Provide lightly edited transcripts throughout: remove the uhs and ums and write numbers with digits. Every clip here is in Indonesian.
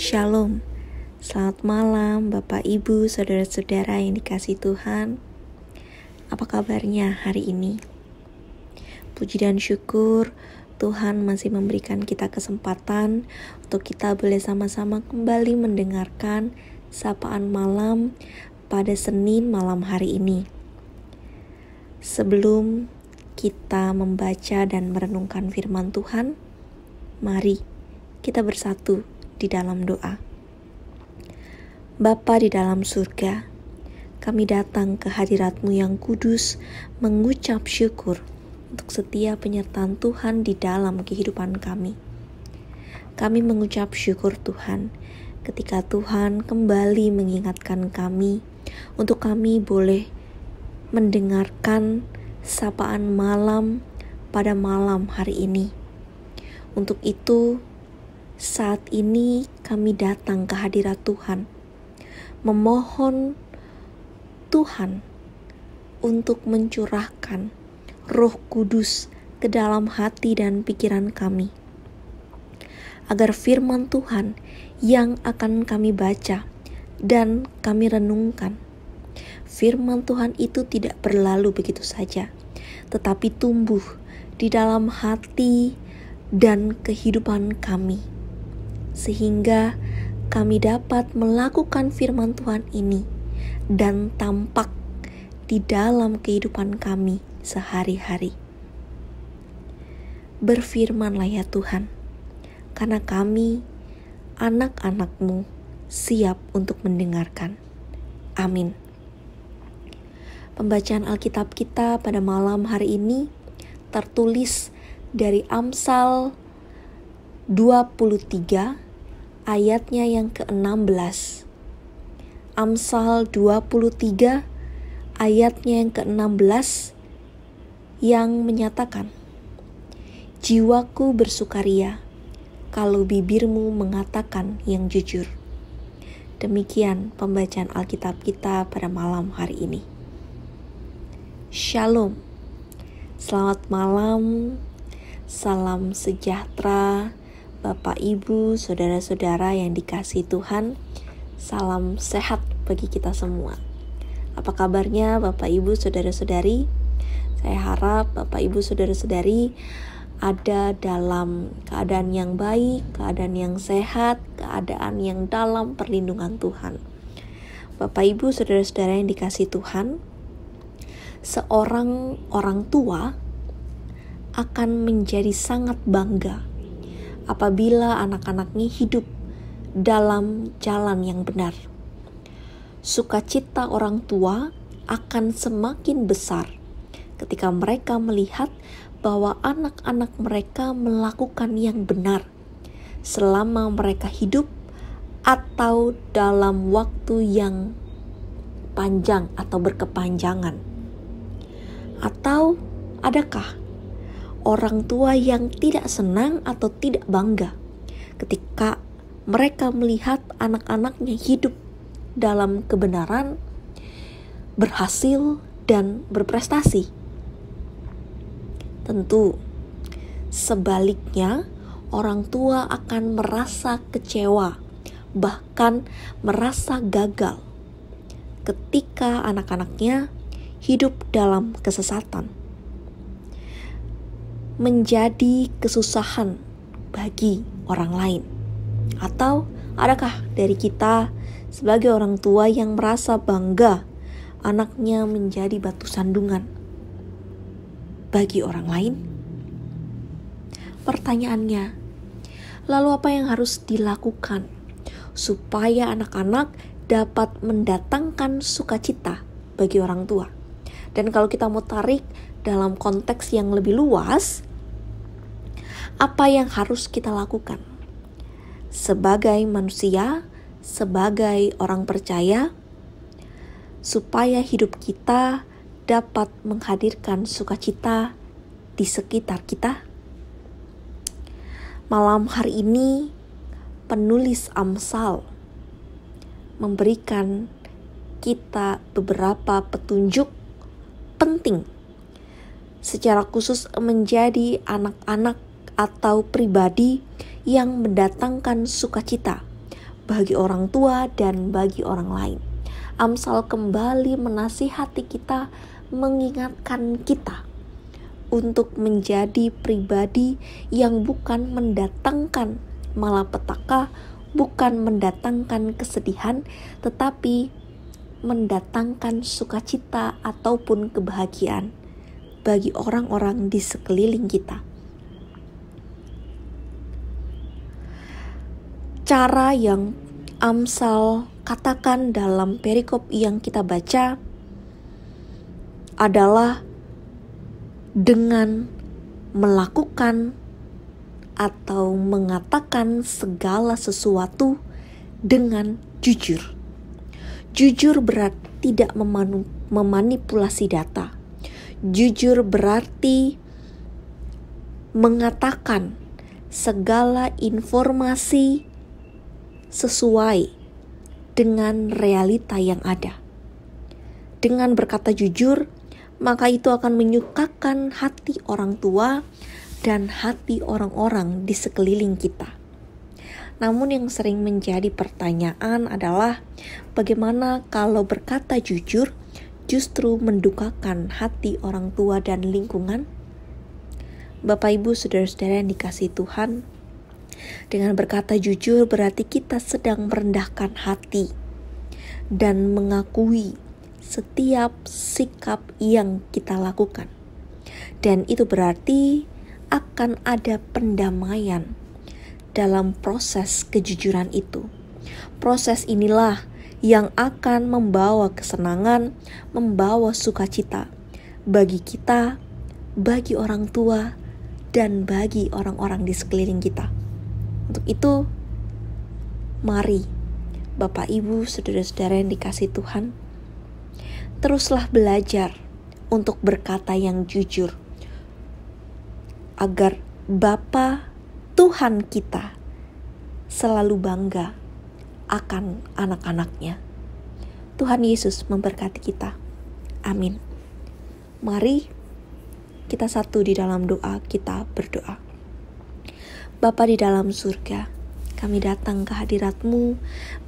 Shalom, selamat malam Bapak Ibu, Saudara-saudara yang dikasihi Tuhan. Apa kabarnya hari ini? Puji dan syukur Tuhan masih memberikan kita kesempatan untuk kita boleh sama-sama kembali mendengarkan sapaan malam pada Senin malam hari ini. Sebelum kita membaca dan merenungkan firman Tuhan, mari kita bersatu di dalam doa. Bapa di dalam surga, kami datang ke hadirat-Mu yang kudus mengucap syukur untuk setiap penyertaan Tuhan di dalam kehidupan kami. Kami mengucap syukur Tuhan ketika Tuhan kembali mengingatkan kami untuk kami boleh mendengarkan sapaan malam pada malam hari ini. Untuk itu, saat ini kami datang ke hadirat Tuhan, memohon Tuhan untuk mencurahkan Roh Kudus ke dalam hati dan pikiran kami, agar firman Tuhan yang akan kami baca dan kami renungkan, firman Tuhan itu tidak berlalu begitu saja, tetapi tumbuh di dalam hati dan kehidupan kami, sehingga kami dapat melakukan firman Tuhan ini dan tampak di dalam kehidupan kami sehari-hari. Berfirmanlah ya Tuhan, karena kami anak-anak-Mu siap untuk mendengarkan. Amin. Pembacaan Alkitab kita pada malam hari ini tertulis dari Amsal 23 ayatnya yang ke-16. Amsal 23 ayatnya yang ke-16 yang menyatakan, "Jiwaku bersukaria kalau bibirmu mengatakan yang jujur." Demikian pembacaan Alkitab kita pada malam hari ini. Shalom. Selamat malam. Salam sejahtera Bapak, Ibu, Saudara-saudara yang dikasihi Tuhan. Salam sehat bagi kita semua. Apa kabarnya Bapak, Ibu, Saudara-saudari? Saya harap Bapak, Ibu, Saudara-saudari ada dalam keadaan yang baik, keadaan yang sehat, keadaan yang dalam perlindungan Tuhan. Bapak, Ibu, Saudara-saudara yang dikasihi Tuhan, seorang orang tua akan menjadi sangat bangga apabila anak-anaknya hidup dalam jalan yang benar. Sukacita orang tua akan semakin besar ketika mereka melihat bahwa anak-anak mereka melakukan yang benar selama mereka hidup atau dalam waktu yang panjang atau berkepanjangan. Atau adakah orang tua yang tidak senang atau tidak bangga ketika mereka melihat anak-anaknya hidup dalam kebenaran, berhasil, dan berprestasi? Tentu, sebaliknya orang tua akan merasa kecewa, bahkan merasa gagal ketika anak-anaknya hidup dalam kesesatan, menjadi kesusahan bagi orang lain. Atau adakah dari kita sebagai orang tua yang merasa bangga anaknya menjadi batu sandungan bagi orang lain? Pertanyaannya, lalu apa yang harus dilakukan supaya anak-anak dapat mendatangkan sukacita bagi orang tua? Dan kalau kita mau tarik dalam konteks yang lebih luas, apa yang harus kita lakukan sebagai manusia, sebagai orang percaya, supaya hidup kita dapat menghadirkan sukacita di sekitar kita? Malam hari ini, penulis Amsal memberikan kita beberapa petunjuk penting, secara khusus menjadi anak-anak atau pribadi yang mendatangkan sukacita bagi orang tua dan bagi orang lain. Amsal kembali menasihati kita, mengingatkan kita untuk menjadi pribadi yang bukan mendatangkan malapetaka, bukan mendatangkan kesedihan, tetapi mendatangkan sukacita ataupun kebahagiaan bagi orang-orang di sekeliling kita. Cara yang Amsal katakan dalam perikop yang kita baca adalah dengan melakukan atau mengatakan segala sesuatu dengan jujur. Jujur berarti tidak memanipulasi data. Jujur berarti mengatakan segala informasi sesuai dengan realita yang ada. Dengan berkata jujur, maka itu akan menyukakan hati orang tua dan hati orang-orang di sekeliling kita. Namun yang sering menjadi pertanyaan adalah bagaimana kalau berkata jujur justru mendukakan hati orang tua dan lingkungan? Bapak, Ibu, saudara-saudara yang dikasihi Tuhan, dengan berkata jujur berarti kita sedang merendahkan hati dan mengakui setiap sikap yang kita lakukan. Dan itu berarti akan ada pendamaian dalam proses kejujuran itu. Proses inilah yang akan membawa kesenangan, membawa sukacita bagi kita, bagi orang tua, dan bagi orang-orang di sekeliling kita. Untuk itu, mari Bapak, Ibu, saudara-saudara yang dikasihi Tuhan, teruslah belajar untuk berkata yang jujur, agar Bapa Tuhan kita selalu bangga akan anak-anaknya. Tuhan Yesus memberkati kita. Amin. Mari kita satu di dalam doa, kita berdoa. Bapa di dalam surga, kami datang ke hadirat-Mu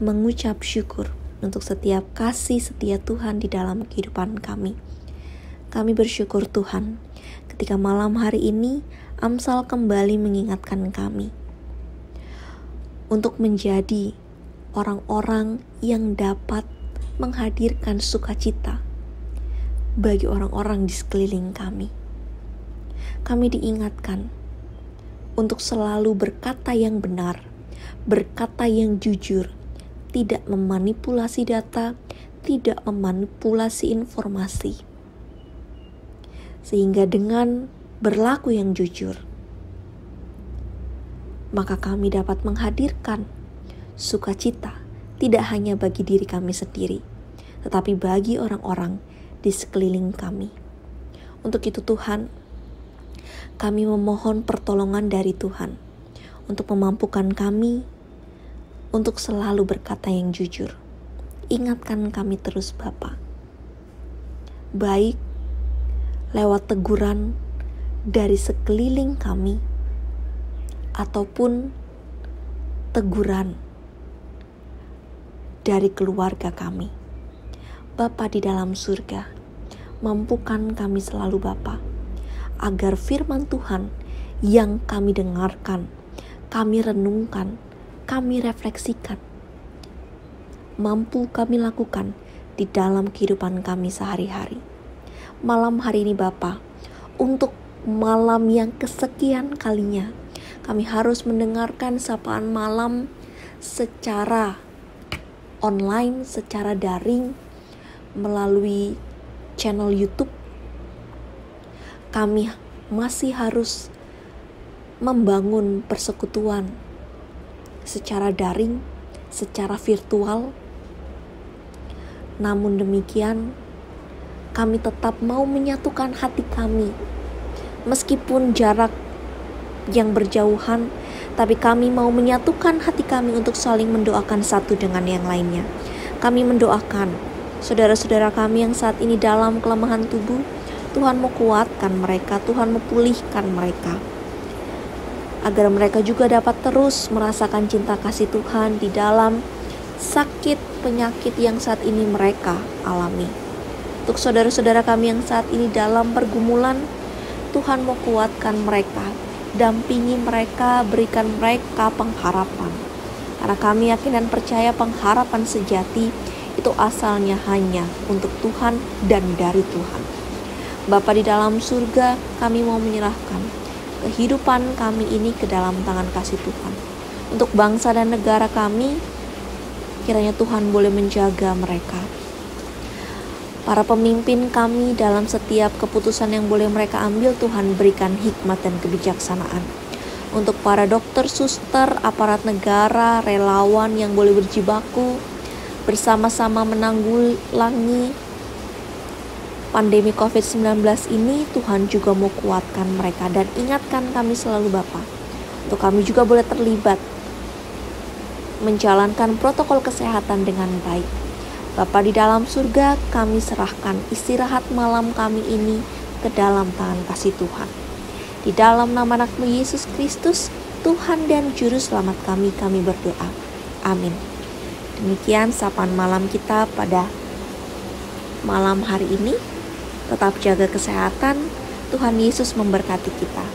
mengucap syukur untuk setiap kasih setia Tuhan di dalam kehidupan kami. Kami bersyukur Tuhan, ketika malam hari ini Amsal kembali mengingatkan kami untuk menjadi orang-orang yang dapat menghadirkan sukacita bagi orang-orang di sekeliling kami. Kami diingatkan untuk selalu berkata yang benar, berkata yang jujur, tidak memanipulasi data, tidak memanipulasi informasi. Sehingga dengan berlaku yang jujur, maka kami dapat menghadirkan sukacita tidak hanya bagi diri kami sendiri, tetapi bagi orang-orang di sekeliling kami. Untuk itu Tuhan, kami memohon pertolongan dari Tuhan untuk memampukan kami untuk selalu berkata yang jujur. Ingatkan kami terus Bapa, baik lewat teguran dari sekeliling kami ataupun teguran dari keluarga kami. Bapa di dalam surga, mampukan kami selalu Bapa, agar firman Tuhan yang kami dengarkan, kami renungkan, kami refleksikan, mampu kami lakukan di dalam kehidupan kami sehari-hari. Malam hari ini Bapa, untuk malam yang kesekian kalinya, kami harus mendengarkan sapaan malam secara online, secara daring, melalui channel YouTube. Kami masih harus membangun persekutuan secara daring, secara virtual. Namun demikian, kami tetap mau menyatukan hati kami. Meskipun jarak yang berjauhan, tapi kami mau menyatukan hati kami untuk saling mendoakan satu dengan yang lainnya. Kami mendoakan saudara-saudara kami yang saat ini dalam kelemahan tubuh. Tuhan mau kuatkan mereka, Tuhan mau pulihkan mereka. agar mereka juga dapat terus merasakan cinta kasih Tuhan di dalam sakit penyakit yang saat ini mereka alami. Untuk saudara-saudara kami yang saat ini dalam pergumulan, Tuhan mau kuatkan mereka, dampingi mereka, berikan mereka pengharapan. Karena kami yakin dan percaya pengharapan sejati itu asalnya hanya untuk Tuhan dan dari Tuhan. Bapa di dalam surga, kami mau menyerahkan kehidupan kami ini ke dalam tangan kasih Tuhan. Untuk bangsa dan negara kami, kiranya Tuhan boleh menjaga mereka. Para pemimpin kami dalam setiap keputusan yang boleh mereka ambil, Tuhan berikan hikmat dan kebijaksanaan. Untuk para dokter, suster, aparat negara, relawan yang boleh berjibaku bersama-sama menanggulangi pandemi COVID-19 ini, Tuhan juga mau kuatkan mereka dan ingatkan kami selalu Bapa, untuk kami juga boleh terlibat menjalankan protokol kesehatan dengan baik. Bapa di dalam surga, kami serahkan istirahat malam kami ini ke dalam tangan kasih Tuhan. Di dalam nama anak-Mu Yesus Kristus, Tuhan dan Juru Selamat kami berdoa. Amin. Demikian sapaan malam kita pada malam hari ini. Tetap jaga kesehatan. Tuhan Yesus memberkati kita.